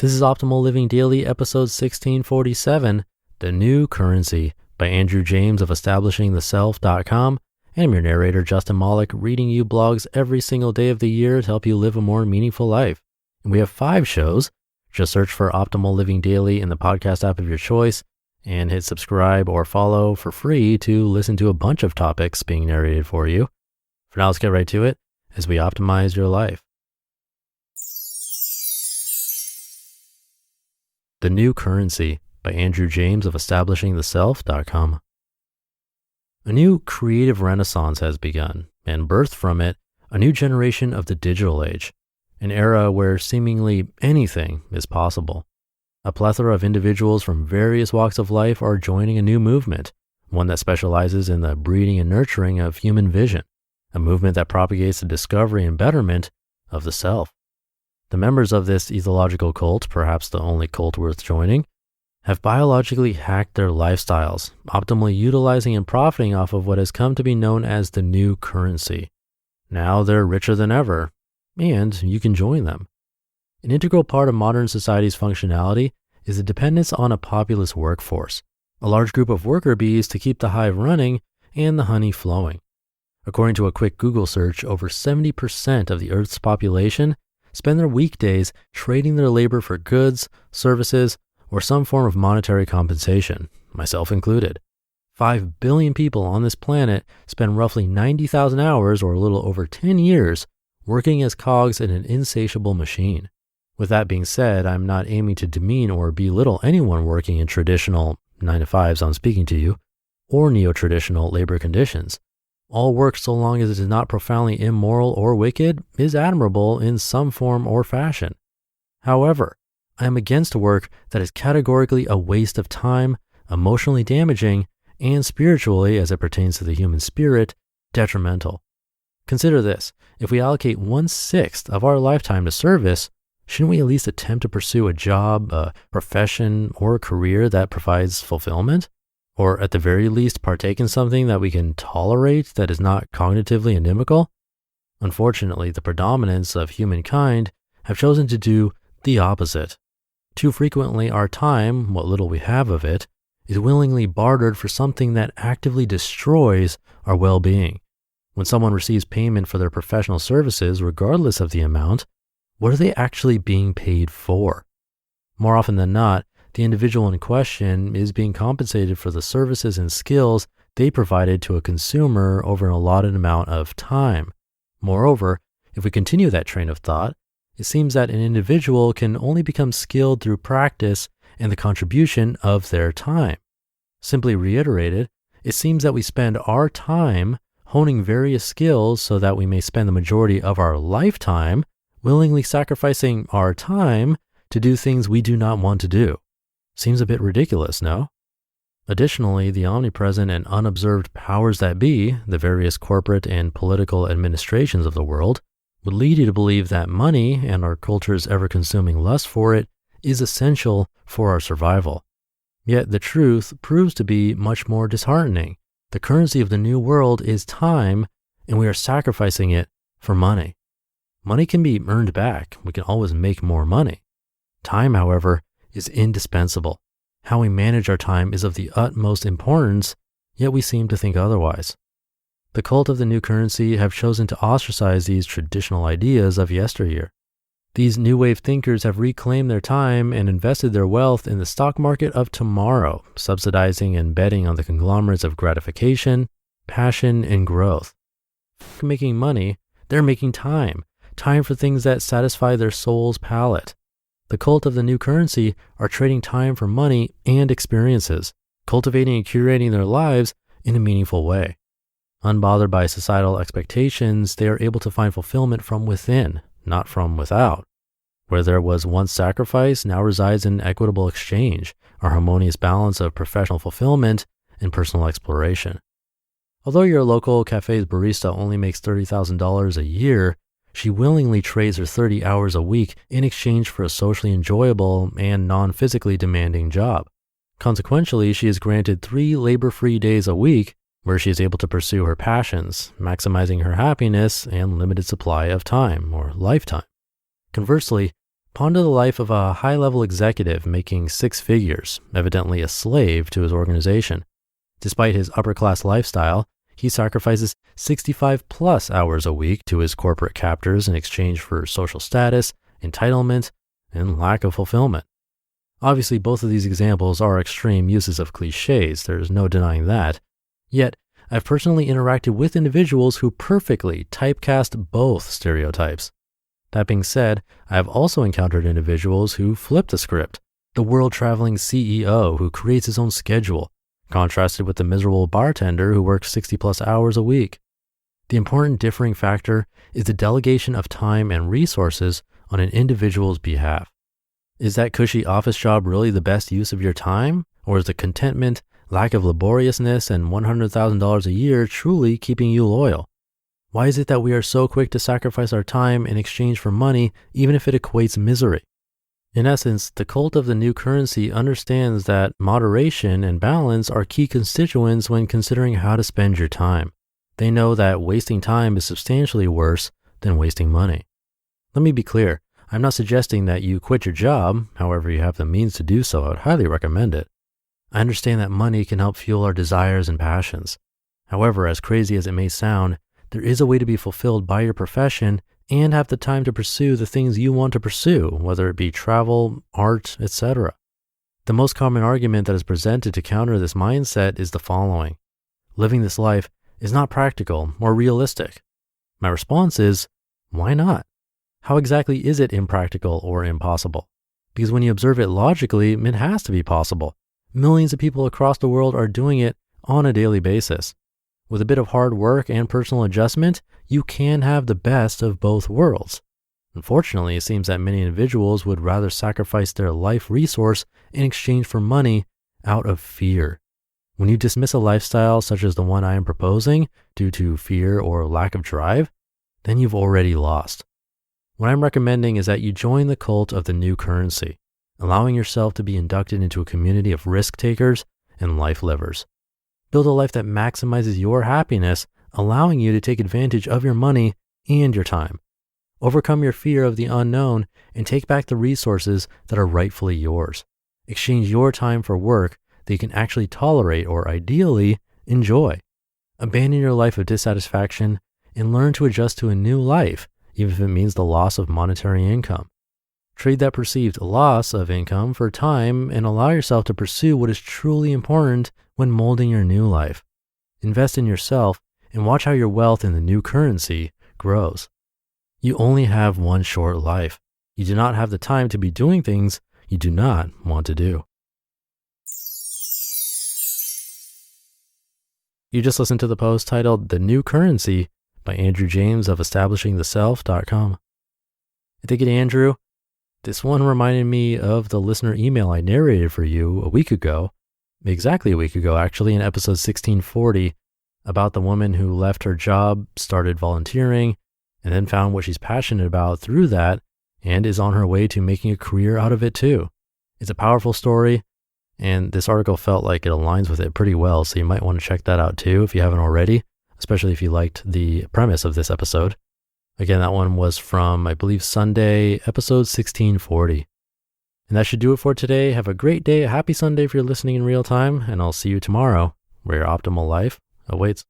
This is Optimal Living Daily, episode 1647, The New Currency, by Andrew James of establishingtheself.com. I'm your narrator, Justin Malik, reading you blogs every single day of the year to help you live a more meaningful life. And we have 5 shows. Just search for Optimal Living Daily in the podcast app of your choice and hit subscribe or follow for free to listen to a bunch of topics being narrated for you. For now, let's get right to it as we optimize your life. The New Currency, by Andrew James of establishingtheself.com. A new creative renaissance has begun, and birthed from it a new generation of the digital age, an era where seemingly anything is possible. A plethora of individuals from various walks of life are joining a new movement, one that specializes in the breeding and nurturing of human vision, a movement that propagates the discovery and betterment of the self. The members of this ethological cult, perhaps the only cult worth joining, have biologically hacked their lifestyles, optimally utilizing and profiting off of what has come to be known as the new currency. Now they're richer than ever, and you can join them. An integral part of modern society's functionality is the dependence on a populous workforce, a large group of worker bees to keep the hive running and the honey flowing. According to a quick Google search, over 70% of the Earth's population spend their weekdays trading their labor for goods, services, or some form of monetary compensation, myself included. 5 billion people on this planet spend roughly 90,000 hours, or a little over 10 years, working as cogs in an insatiable machine. With that being said, I'm not aiming to demean or belittle anyone working in traditional 9-to-5s, I'm speaking to you, or neo-traditional labor conditions. All work, so long as it is not profoundly immoral or wicked, is admirable in some form or fashion. However, I am against work that is categorically a waste of time, emotionally damaging, and spiritually, as it pertains to the human spirit, detrimental. Consider this: if we allocate 1/6 of our lifetime to service, shouldn't we at least attempt to pursue a job, a profession, or a career that provides fulfillment? Or at the very least, partake in something that we can tolerate that is not cognitively inimical? Unfortunately, the predominance of humankind have chosen to do the opposite. Too frequently, our time, what little we have of it, is willingly bartered for something that actively destroys our well-being. When someone receives payment for their professional services, regardless of the amount, what are they actually being paid for? More often than not, the individual in question is being compensated for the services and skills they provided to a consumer over an allotted amount of time. Moreover, if we continue that train of thought, it seems that an individual can only become skilled through practice and the contribution of their time. Simply reiterated, it seems that we spend our time honing various skills so that we may spend the majority of our lifetime willingly sacrificing our time to do things we do not want to do. Seems a bit ridiculous, no? Additionally, the omnipresent and unobserved powers that be, the various corporate and political administrations of the world, would lead you to believe that money, and our culture's ever-consuming lust for it, is essential for our survival. Yet the truth proves to be much more disheartening. The currency of the new world is time, and we are sacrificing it for money. Money can be earned back. We can always make more money. Time, however, is indispensable. How we manage our time is of the utmost importance, yet we seem to think otherwise. The cult of the new currency have chosen to ostracize these traditional ideas of yesteryear. These new wave thinkers have reclaimed their time and invested their wealth in the stock market of tomorrow, subsidizing and betting on the conglomerates of gratification, passion, and growth. Making money, they're making time for things that satisfy their soul's palate. The cult of the new currency are trading time for money and experiences, cultivating and curating their lives in a meaningful way. Unbothered by societal expectations, they are able to find fulfillment from within, not from without. Where there was once sacrifice, now resides in equitable exchange, a harmonious balance of professional fulfillment and personal exploration. Although your local cafe's barista only makes $30,000 a year, she willingly trades her 30 hours a week in exchange for a socially enjoyable and non-physically demanding job. Consequentially, she is granted 3 labor-free days a week where she is able to pursue her passions, maximizing her happiness and limited supply of time or lifetime. Conversely, ponder the life of a high-level executive making six figures, evidently a slave to his organization. Despite his upper-class lifestyle, he sacrifices 65 plus hours a week to his corporate captors in exchange for social status, entitlement, and lack of fulfillment. Obviously, both of these examples are extreme uses of cliches, there's no denying that. Yet, I've personally interacted with individuals who perfectly typecast both stereotypes. That being said, I have also encountered individuals who flip the script. The world-traveling CEO who creates his own schedule, contrasted with the miserable bartender who works 60 plus hours a week. The important differing factor is the delegation of time and resources on an individual's behalf. Is that cushy office job really the best use of your time? Or is the contentment, lack of laboriousness, and $100,000 a year truly keeping you loyal? Why is it that we are so quick to sacrifice our time in exchange for money, even if it equates misery? In essence, the cult of the new currency understands that moderation and balance are key constituents when considering how to spend your time. They know that wasting time is substantially worse than wasting money. Let me be clear, I'm not suggesting that you quit your job. However you have the means to do so, I would highly recommend it. I understand that money can help fuel our desires and passions. However, as crazy as it may sound, there is a way to be fulfilled by your profession and have the time to pursue the things you want to pursue, whether it be travel, art, etc. The most common argument that is presented to counter this mindset is the following: living this life is not practical or realistic. My response is, why not? How exactly is it impractical or impossible? Because when you observe it logically, it has to be possible. Millions of people across the world are doing it on a daily basis. With a bit of hard work and personal adjustment, you can have the best of both worlds. Unfortunately, it seems that many individuals would rather sacrifice their life resource in exchange for money out of fear. When you dismiss a lifestyle such as the one I am proposing due to fear or lack of drive, then you've already lost. What I'm recommending is that you join the cult of the new currency, allowing yourself to be inducted into a community of risk takers and life livers. Build a life that maximizes your happiness, allowing you to take advantage of your money and your time. Overcome your fear of the unknown and take back the resources that are rightfully yours. Exchange your time for work that you can actually tolerate or ideally enjoy. Abandon your life of dissatisfaction and learn to adjust to a new life, even if it means the loss of monetary income. Trade that perceived loss of income for time and allow yourself to pursue what is truly important when molding your new life. Invest in yourself and watch how your wealth in the new currency grows. You only have one short life. You do not have the time to be doing things you do not want to do. You just listened to the post titled The New Currency by Andrew James of establishingtheself.com. Thank you to Andrew. This one reminded me of the listener email I narrated for you a week ago, exactly a week ago actually, in episode 1640, about the woman who left her job, started volunteering, and then found what she's passionate about through that and is on her way to making a career out of it too. It's a powerful story, and this article felt like it aligns with it pretty well, so you might want to check that out too if you haven't already, especially if you liked the premise of this episode. Again, that one was from, I believe, Sunday, episode 1640. And that should do it for today. Have a great day, a happy Sunday if you're listening in real time, and I'll see you tomorrow, where your optimal life awaits.